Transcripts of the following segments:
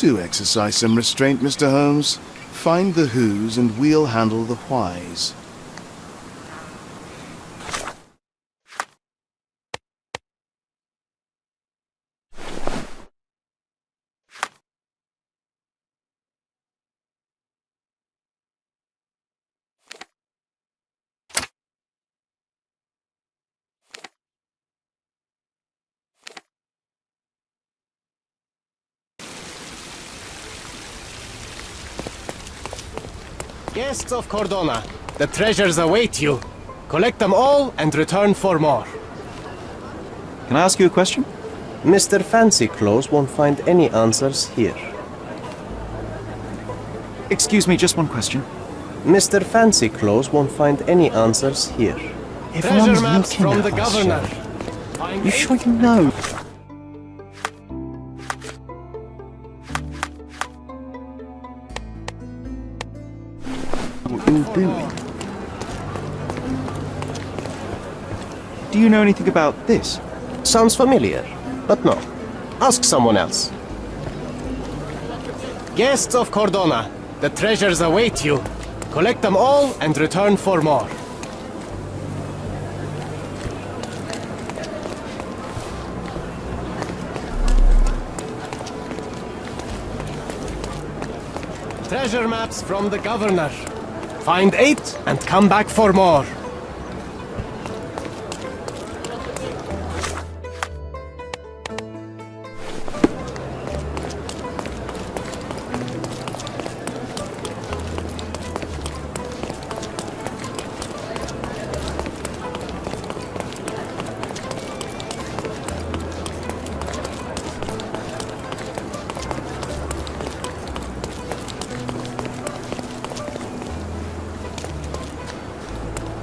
Do exercise some restraint, Mr. Holmes. Find the whos and we'll handle the whys. Guests of Cordona, the treasures await you. Collect them all and return for more. Can I ask you a question? Mr. Fancy Clothes won't find any answers here. Excuse me, just one question. Mr. Fancy Clothes won't find any answers here. Everyone's Treasure maps looking from at the us, governor. Sherlock. You sure you know? What you're doing? Do you know anything about this? Sounds familiar, but no. Ask someone else. Guests of Cordona, the treasures await you. Collect them all and return for more. Treasure maps from the governor. Find 8 and come back for more.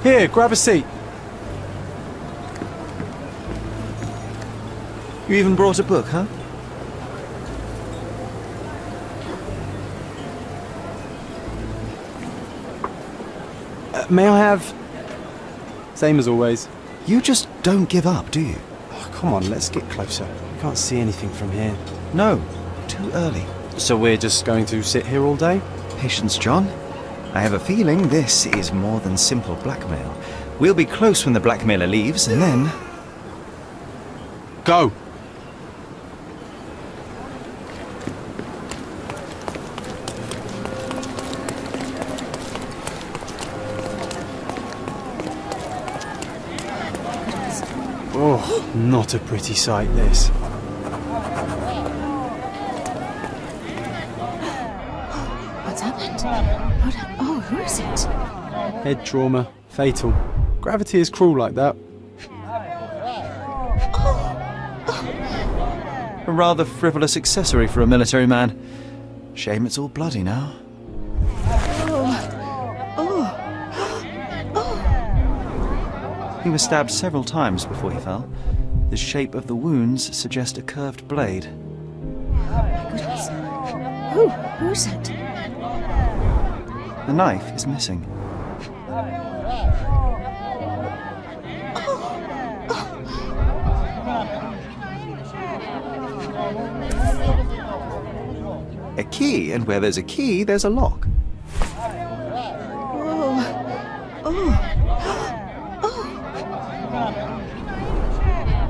Here, grab a seat. You even brought a book, huh? May I have... Same as always. You just don't give up, do you? Oh, come on, let's get closer. I can't see anything from here. No, too early. So we're just going to sit here all day? Patience, John. I have a feeling this is more than simple blackmail. We'll be close when the blackmailer leaves, and then... Go! Oh, not a pretty sight, this. What's happened? Oh, who is it? Head trauma. Fatal. Gravity is cruel like that. A rather frivolous accessory for a military man. Shame it's all bloody now. He was stabbed several times before he fell. The shape of the wounds suggest a curved blade. My goodness. Who is it? The knife is missing. A key, and where there's a key, there's a lock.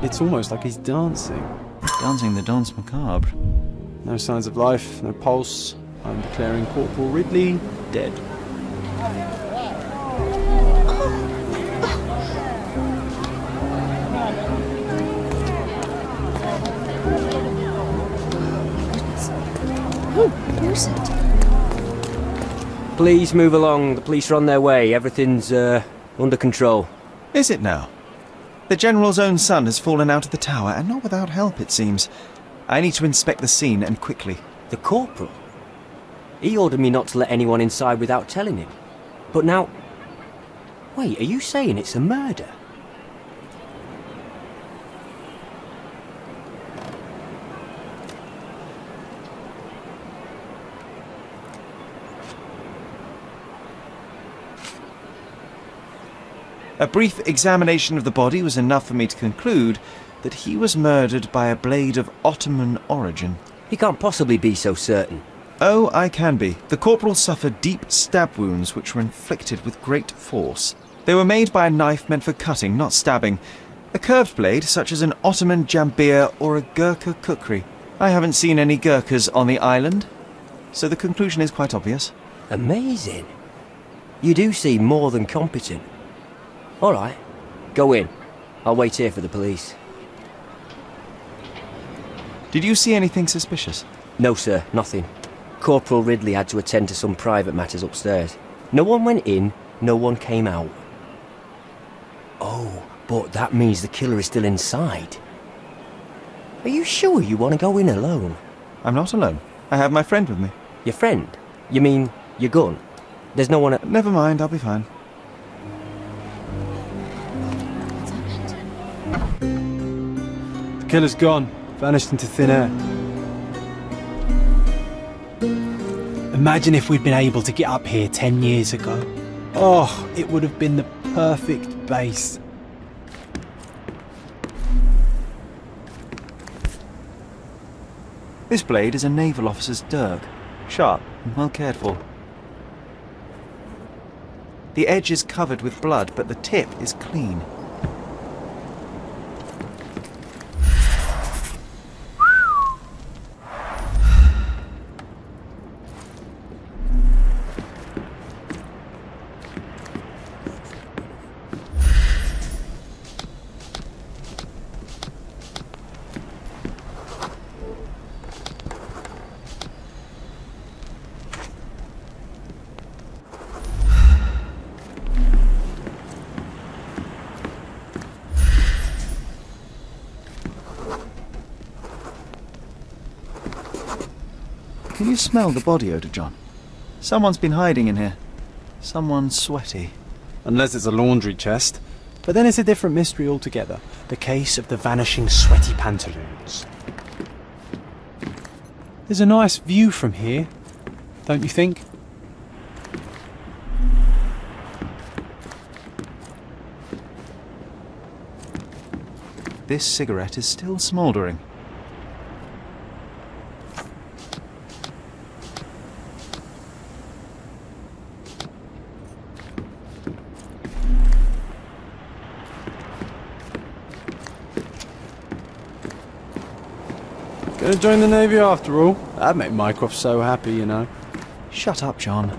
It's almost like he's dancing. Dancing the danse macabre. No signs of life, no pulse. I'm declaring Corporal Ridley dead. Who is it? Please move along. The police are on their way. Everything's under control. Is it now? The General's own son has fallen out of the tower, and not without help, it seems. I need to inspect the scene, and quickly. The corporal? He ordered me not to let anyone inside without telling him. But now... Wait, are you saying it's a murder? A brief examination of the body was enough for me to conclude that he was murdered by a blade of Ottoman origin. You can't possibly be so certain. Oh, I can be. The corporal suffered deep stab wounds which were inflicted with great force. They were made by a knife meant for cutting, not stabbing. A curved blade, such as an Ottoman jambir or a Gurkha kukri. I haven't seen any Gurkhas on the island, so the conclusion is quite obvious. Amazing. You do seem more than competent. All right, go in. I'll wait here for the police. Did you see anything suspicious? No, sir, nothing. Corporal Ridley had to attend to some private matters upstairs. No one went in, no one came out. Oh, but that means the killer is still inside. Are you sure you want to go in alone? I'm not alone. I have my friend with me. Your friend? You mean your gun? There's no one Never mind, I'll be fine. What's happened? The killer's gone, vanished into thin air. Imagine if we'd been able to get up here 10 years ago. Oh, it would have been the perfect base. This blade is a naval officer's dirk, sharp and well cared for. The edge is covered with blood, but the tip is clean. Can you smell the body odour, John? Someone's been hiding in here. Someone sweaty. Unless it's a laundry chest. But then it's a different mystery altogether. The case of the vanishing sweaty pantaloons. There's a nice view from here, don't you think? This cigarette is still smouldering. Gonna join the Navy after all. That'd make Mycroft so happy, you know. Shut up, John.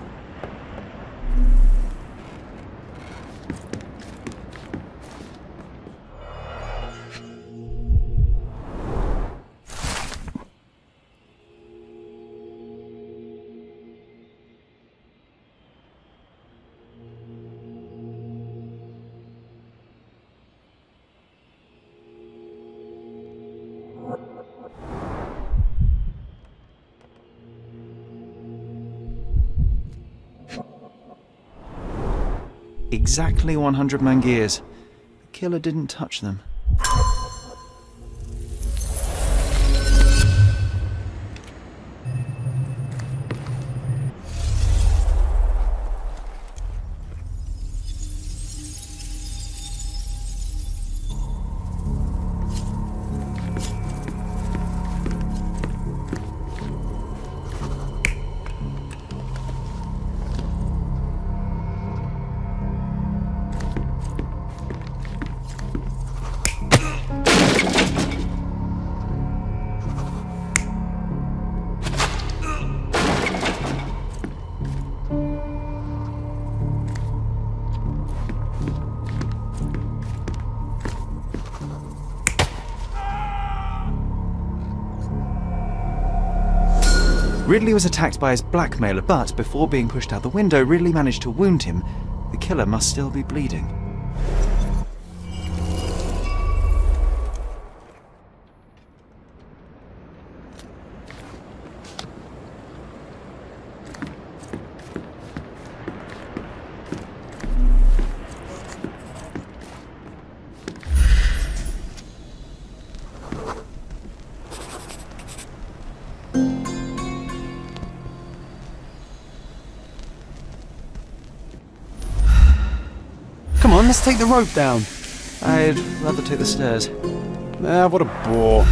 Exactly 100 mangears. The killer didn't touch them. Ridley was attacked by his blackmailer, but before being pushed out the window, Ridley managed to wound him. The killer must still be bleeding. Come on, let's take the rope down. I'd rather take the stairs. Ah, what a bore.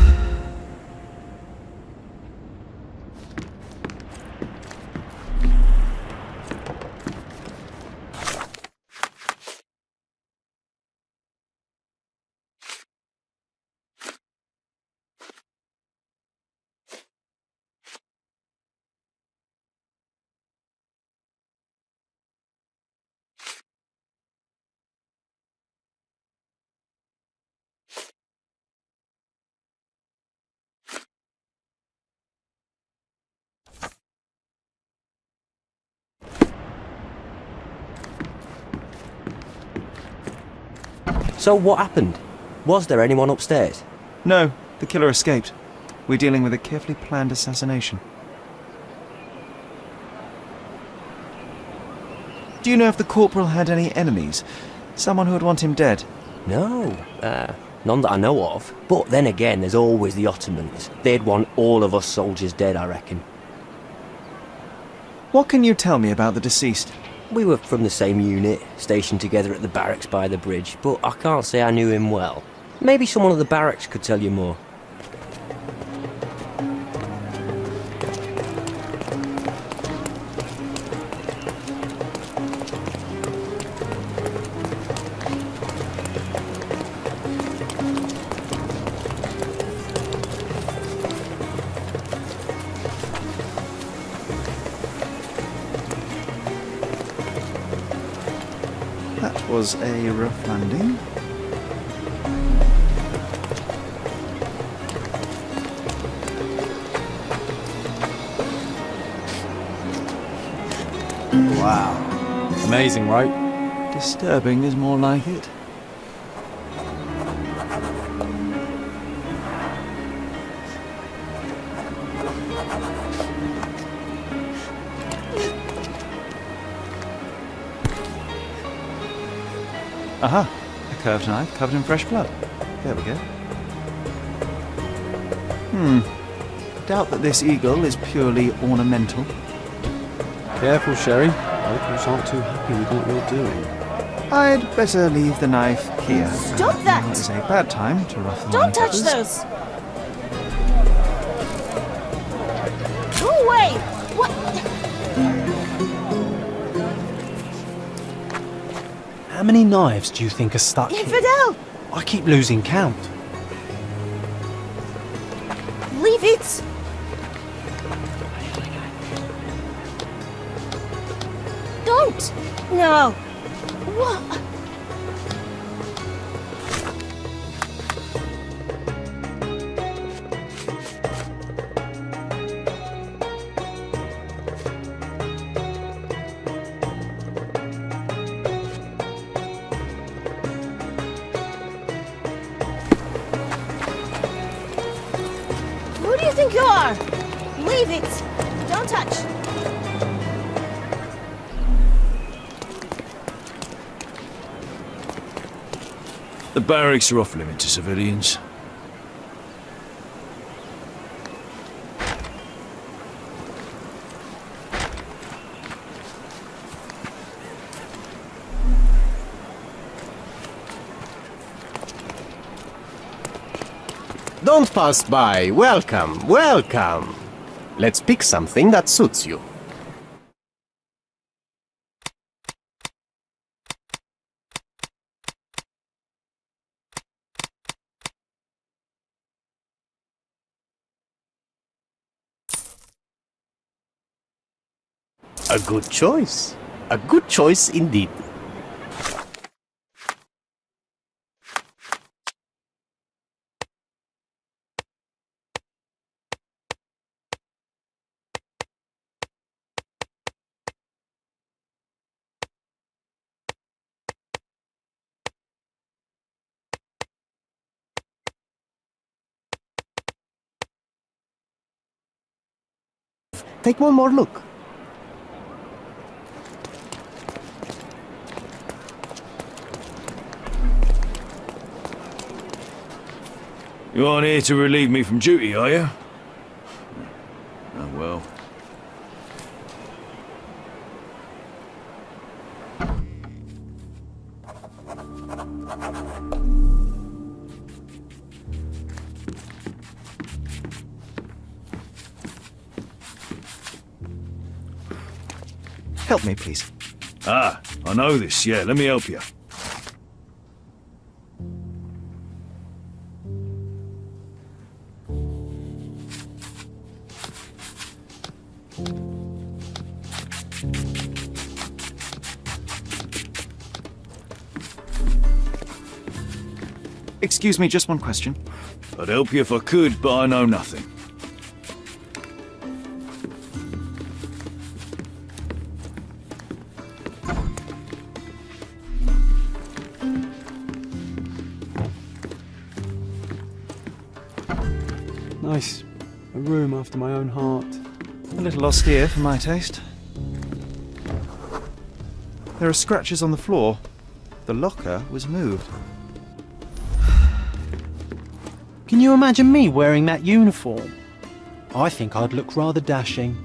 So what happened? Was there anyone upstairs? No, the killer escaped. We're dealing with a carefully planned assassination. Do you know if the corporal had any enemies? Someone who would want him dead? No, none that I know of. But then again, there's always the Ottomans. They'd want all of us soldiers dead, I reckon. What can you tell me about the deceased? We were from the same unit, stationed together at the barracks by the bridge, but I can't say I knew him well. Maybe someone at the barracks could tell you more. That was a rough landing. Wow. Amazing, right? Disturbing is more like it. Aha! A curved knife covered in fresh blood. There we go. Doubt that this eagle is purely ornamental. Careful, Sherry. Locals aren't too happy with what you're doing. I'd better leave the knife here. Stop that! It is a bad time to ruffle Don't touch feathers. those! Go away! What? How many knives do you think are stuck here? Infidel! I keep losing count. Leave it! Don't! No! What? Who do you think you are? Leave it! Don't touch! The barracks are off limit to civilians. Don't pass by. Welcome, welcome. Let's pick something that suits you. A good choice. A good choice indeed. Take one more look. You aren't here to relieve me from duty, are you? Oh well. Help me, please. Ah, I know this, yeah, let me help you. Excuse me, just one question. I'd help you if I could, but I know nothing. Nice. A room after my own heart. A little austere for my taste. There are scratches on the floor. The locker was moved. Can you imagine me wearing that uniform? I think I'd look rather dashing.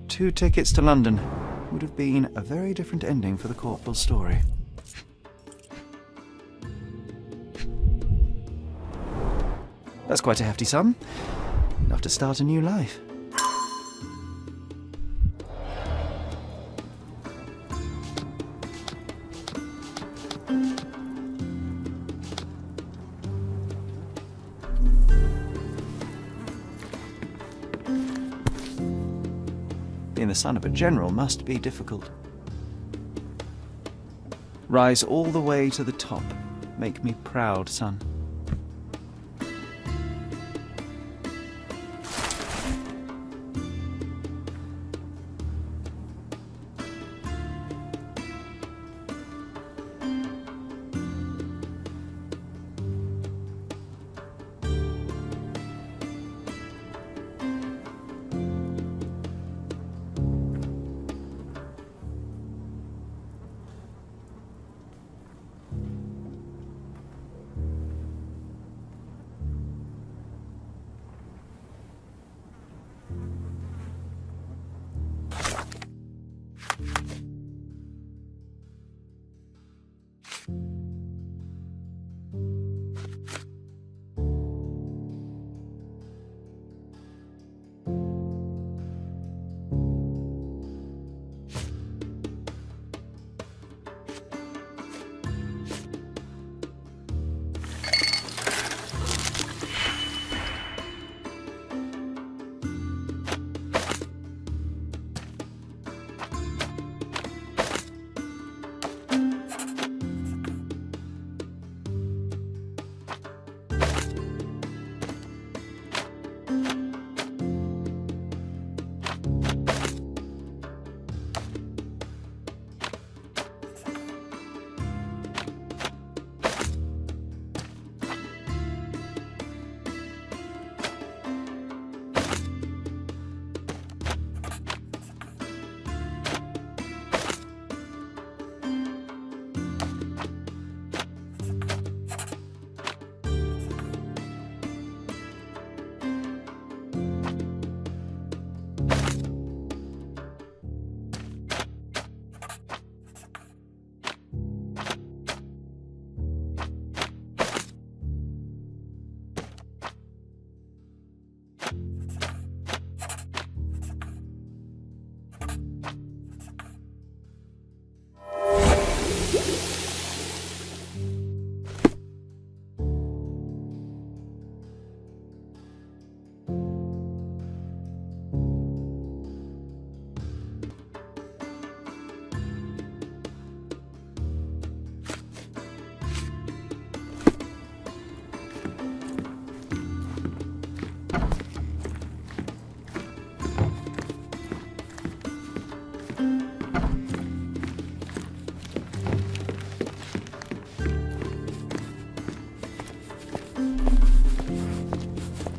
Two tickets to London. Would have been a very different ending for the corporal's story. That's quite a hefty sum. Enough to start a new life. Being the son of a general must be difficult. Rise all the way to the top. Make me proud, son.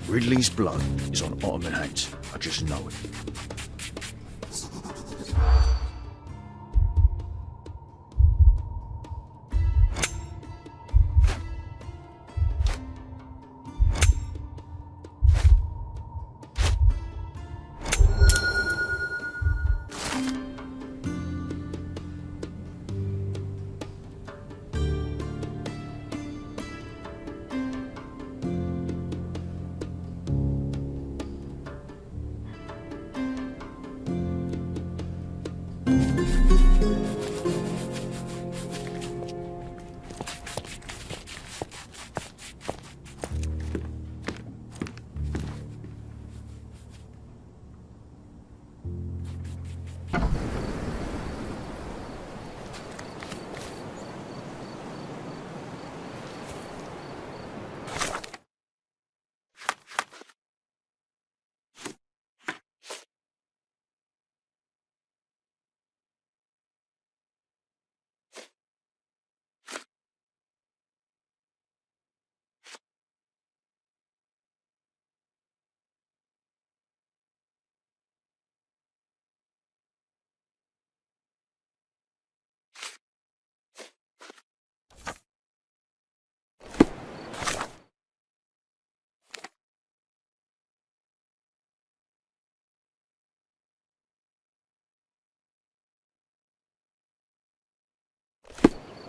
Ridley's blood is on Ottoman hands. I just know it.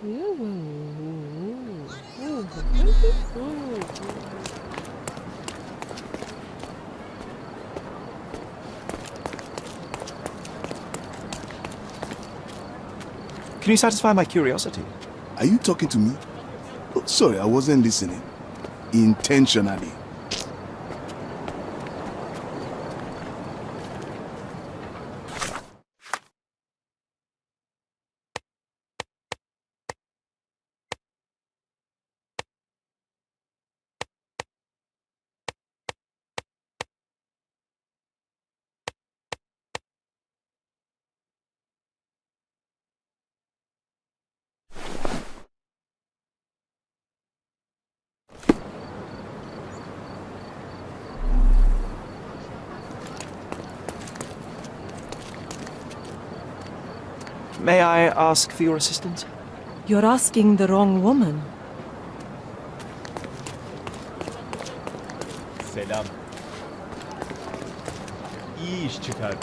Can you satisfy my curiosity? Are you talking to me? Oh, sorry, I wasn't listening. Intentionally. May I ask for your assistance? You're asking the wrong woman. Selam. İyi iş çıkar.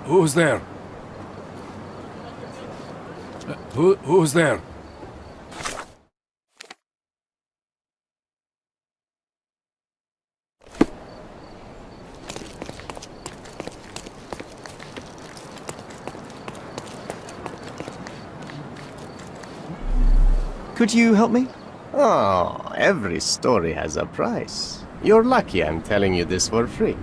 Who's there? Who's there? Could you help me? Oh, every story has a price. You're lucky I'm telling you this for free.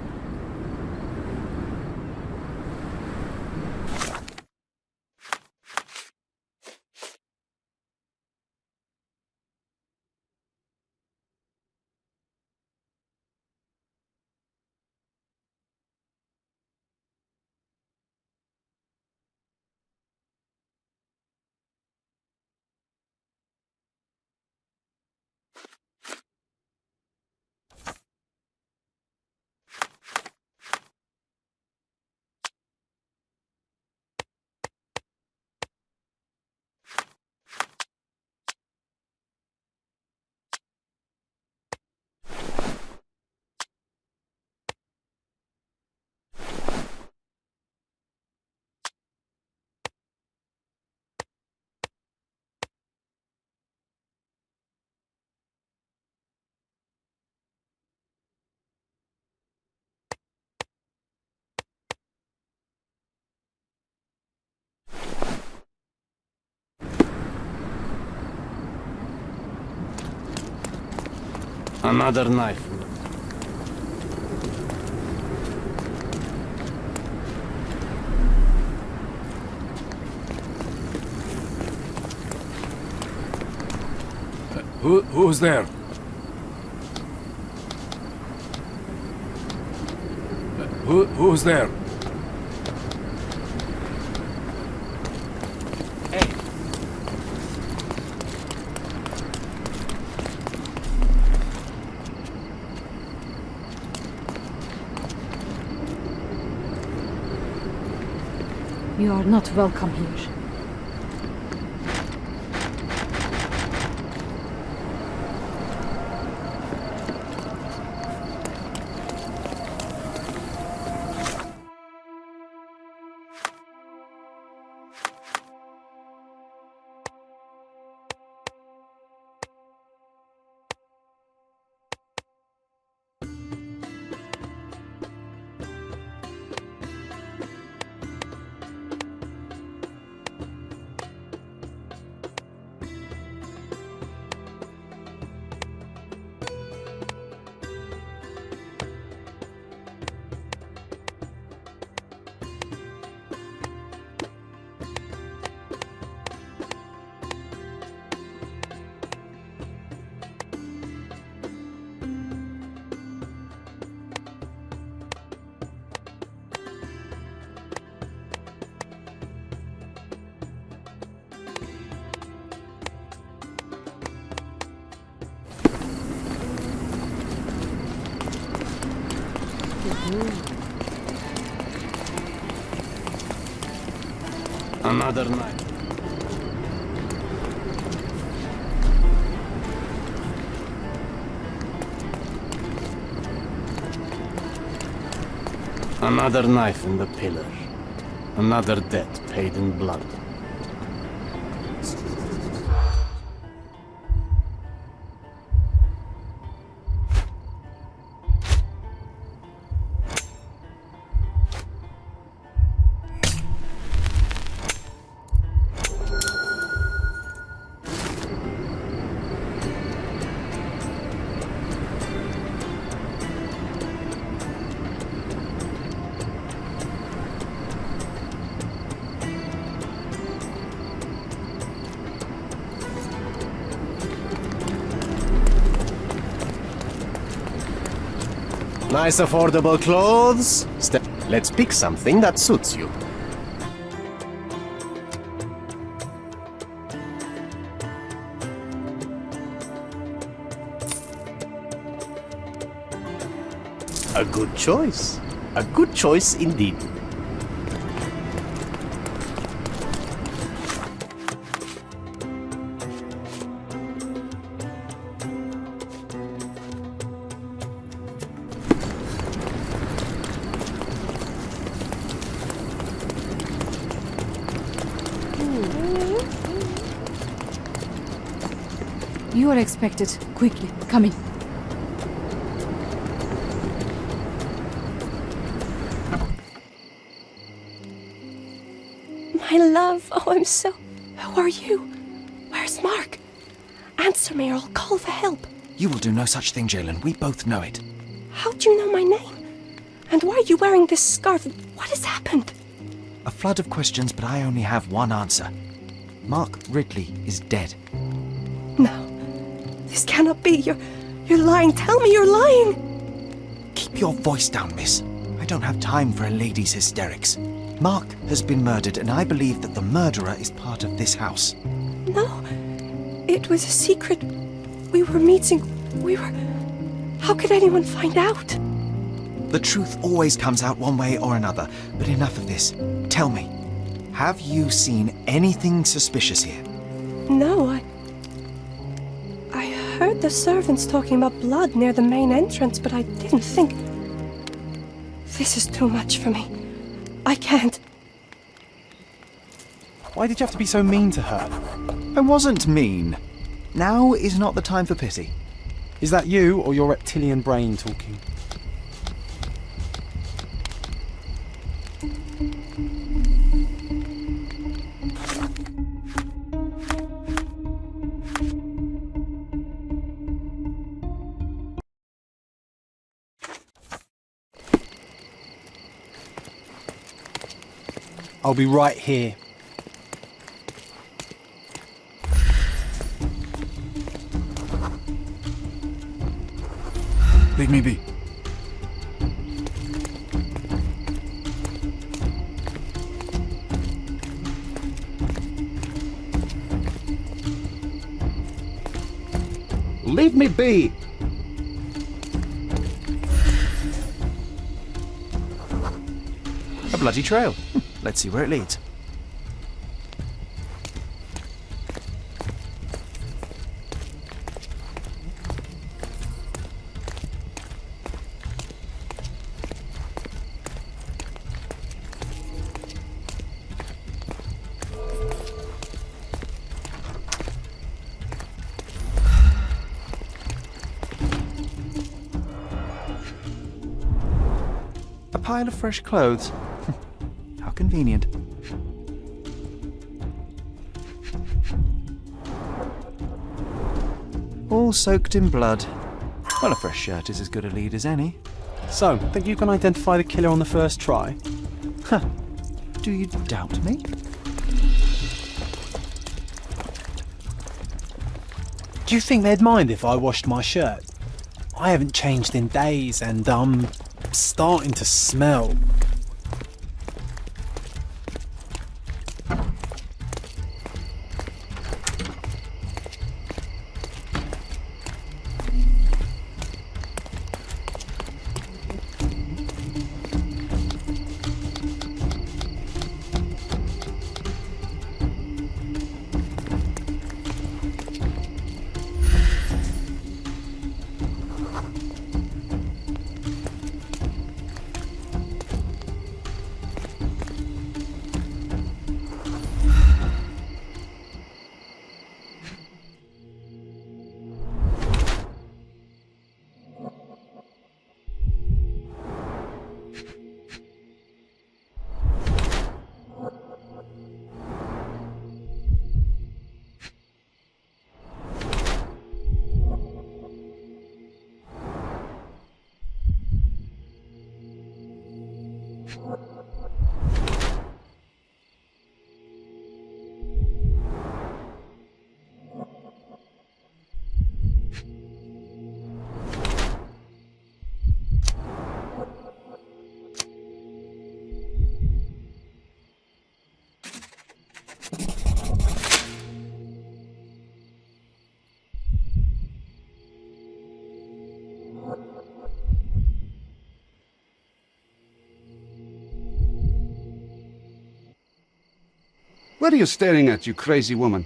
Another knife. Who's there? Who's there? You are not welcome here. Another knife. Another knife in the pillar. Another debt paid in blood. Nice affordable clothes. Let's pick something that suits you. A good choice. A good choice indeed. You are expected. Quickly, come in. My love, oh, I'm so... Who are you? Where's Mark? Answer me or I'll call for help. You will do no such thing, Jalen. We both know it. How do you know my name? And why are you wearing this scarf? What has happened? A flood of questions, but I only have one answer. Mark Ridley is dead. No. This cannot be. You're lying. Tell me you're lying. Keep your voice down, miss. I don't have time for a lady's hysterics. Mark has been murdered, and I believe that the murderer is part of this house. No. It was a secret. We were meeting. How could anyone find out? The truth always comes out one way or another, but enough of this. Tell me, have you seen anything suspicious here? No, I heard the servants talking about blood near the main entrance, but I didn't think... This is too much for me. I can't. Why did you have to be so mean to her? I wasn't mean. Now is not the time for pity. Is that you or your reptilian brain talking? I'll be right here. Leave me be. Leave me be! A bloody trail. Let's see where it leads. A pile of fresh clothes. How convenient. All soaked in blood. Well, a fresh shirt is as good a lead as any. So, think you can identify the killer on the first try? Huh. Do you doubt me? Do you think they'd mind if I washed my shirt? I haven't changed in days and starting to smell. What are you staring at, you crazy woman?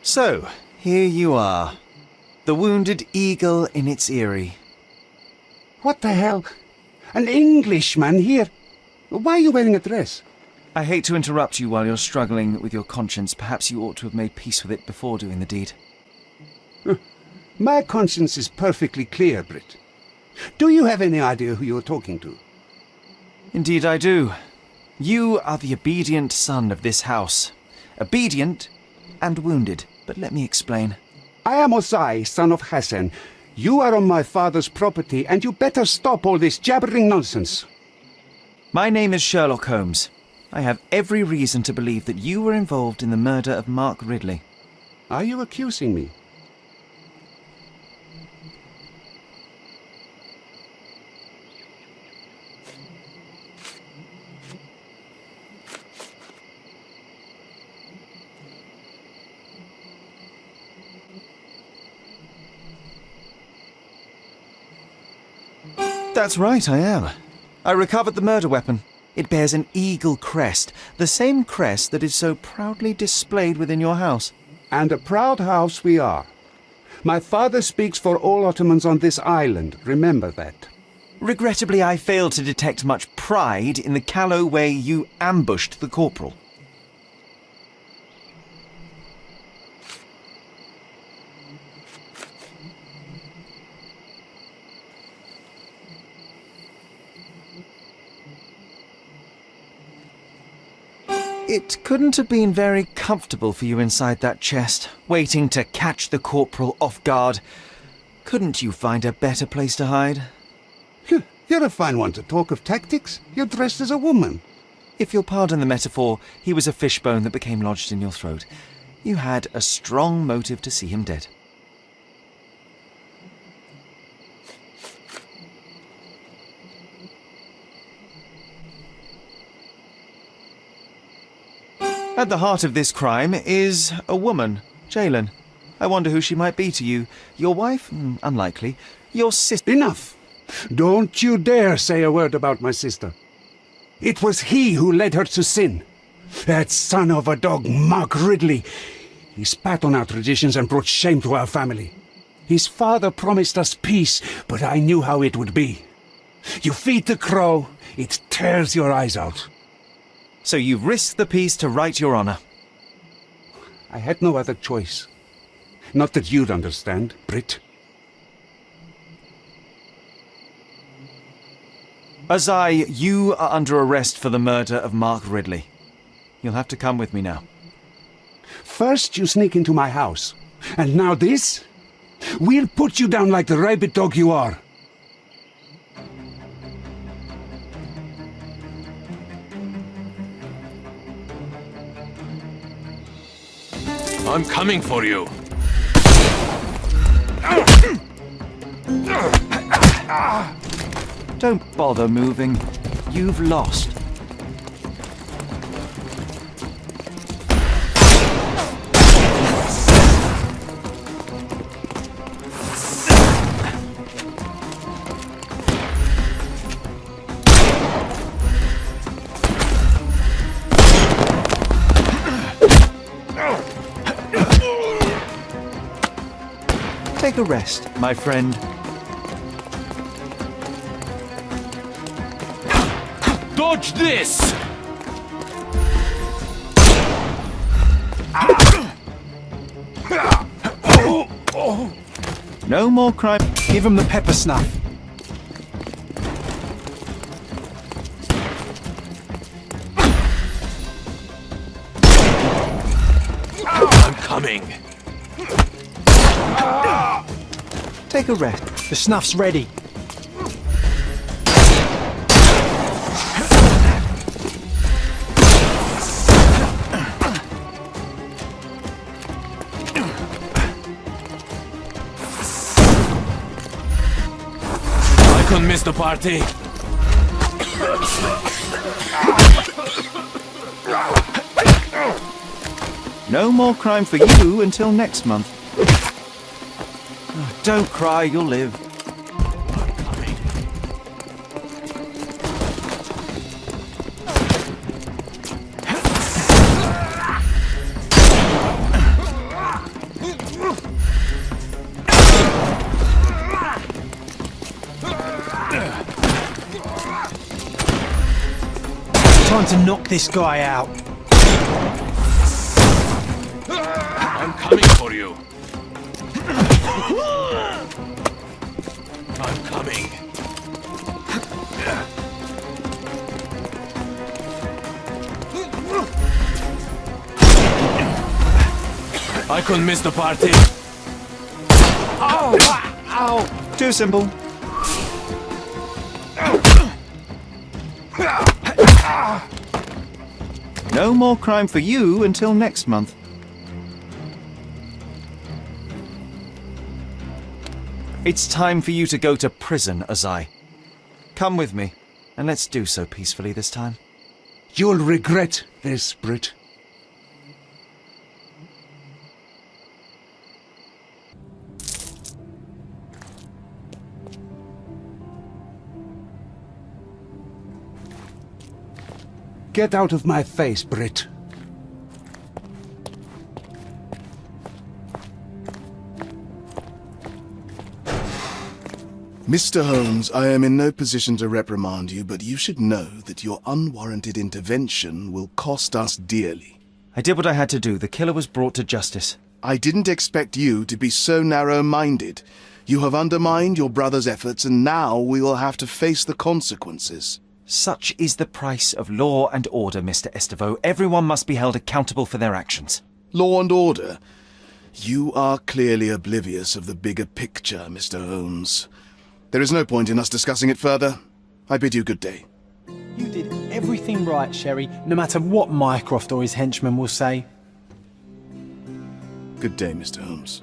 So, here you are. The wounded eagle in its eyrie. What the hell? An Englishman here? Why are you wearing a dress? I hate to interrupt you while you're struggling with your conscience. Perhaps you ought to have made peace with it before doing the deed. My conscience is perfectly clear, Brit. Do you have any idea who you're talking to? Indeed I do. You are the obedient son of this house. Obedient and wounded. But let me explain. I am Osai, son of Hassan. You are on my father's property, and you better stop all this jabbering nonsense. My name is Sherlock Holmes. I have every reason to believe that you were involved in the murder of Mark Ridley. Are you accusing me? That's right, I am. I recovered the murder weapon. It bears an eagle crest, the same crest that is so proudly displayed within your house. And a proud house we are. My father speaks for all Ottomans on this island, remember that. Regrettably, I failed to detect much pride in the callow way you ambushed the corporal. It couldn't have been very comfortable for you inside that chest, waiting to catch the corporal off guard. Couldn't you find a better place to hide? You're a fine one to talk of tactics. You're dressed as a woman. If you'll pardon the metaphor, he was a fishbone that became lodged in your throat. You had a strong motive to see him dead. At the heart of this crime is a woman, Jalen. I wonder who she might be to you. Your wife? Unlikely. Your sister? Enough! Don't you dare say a word about my sister. It was he who led her to sin. That son of a dog, Mark Ridley. He spat on our traditions and brought shame to our family. His father promised us peace, but I knew how it would be. You feed the crow, it tears your eyes out. So you've risked the peace to right your honor. I had no other choice. Not that you'd understand, Brit. Azai, you are under arrest for the murder of Mark Ridley. You'll have to come with me now. First you sneak into my house, and now this? We'll put you down like the rabid dog you are. I'm coming for you. Don't bother moving. You've lost. Take a rest, my friend. Dodge this! No more crime. Give him the pepper snuff. I'm coming. Take a rest. The snuff's ready. I couldn't miss the party. No more crime for you until next month. Oh, don't cry, you'll live. I'm coming. time to knock this guy out. I'm coming for you. I'm coming. I couldn't miss the party. Ow! Ow! Too simple. No more crime for you until next month. It's time for you to go to prison, Azai. Come with me, and let's do so peacefully this time. You'll regret this, Brit. Get out of my face, Brit. Mr. Holmes, I am in no position to reprimand you, but you should know that your unwarranted intervention will cost us dearly. I did what I had to do. The killer was brought to justice. I didn't expect you to be so narrow-minded. You have undermined your brother's efforts, and now we will have to face the consequences. Such is the price of law and order, Mr. Estevaux. Everyone must be held accountable for their actions. Law and order? You are clearly oblivious of the bigger picture, Mr. Holmes. There is no point in us discussing it further. I bid you good day. You did everything right, Sherry, no matter what Mycroft or his henchmen will say. Good day, Mr. Holmes.